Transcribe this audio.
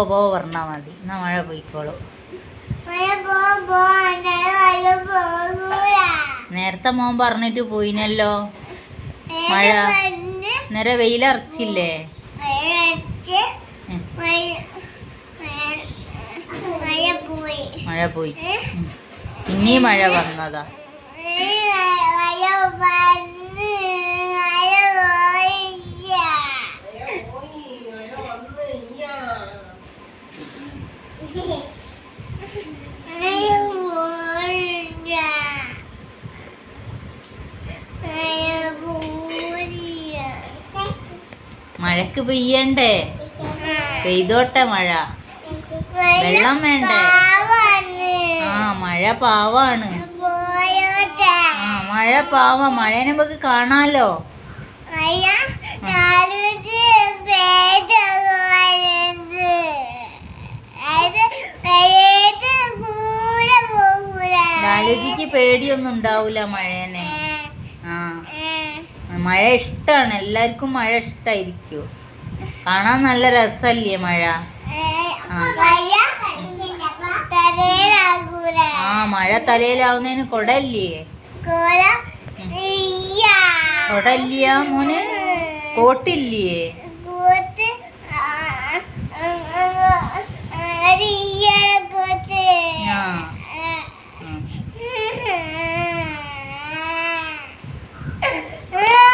പോ പറഞ്ഞാ മതി. എന്നാ മഴ പോയിക്കോളൂ. നേരത്തെ മോൻ പറഞ്ഞിട്ട് പോയിനല്ലോ മഴ. നേരെ വെയിലറച്ചില്ലേ? മഴ പോയി. ഇനി മഴ വന്നതാ. മഴക്ക് പെയ്യണ്ടേ? പെയ്തോട്ടെ മഴ. വെള്ളം വേണ്ടേ? ആ മഴ പാവാണ്. ആ മഴ പാവ. മഴേനെ നമുക്ക് കാണാലോ. ലാലുജിക്ക് പേടിയൊന്നും ഉണ്ടാവൂല മഴേനെ. ആ മഴ ഇഷ്ടാണ്. എല്ലാവർക്കും മഴ ഇഷ്ടായിരിക്കും. കാണാൻ നല്ല രസല്ലേ മഴ? ആ മഴ തലയിലാവുന്നതിന് കൊടല്ലേ? കൊടല്ലിയ മോന്? കോട്ടില്ലേ?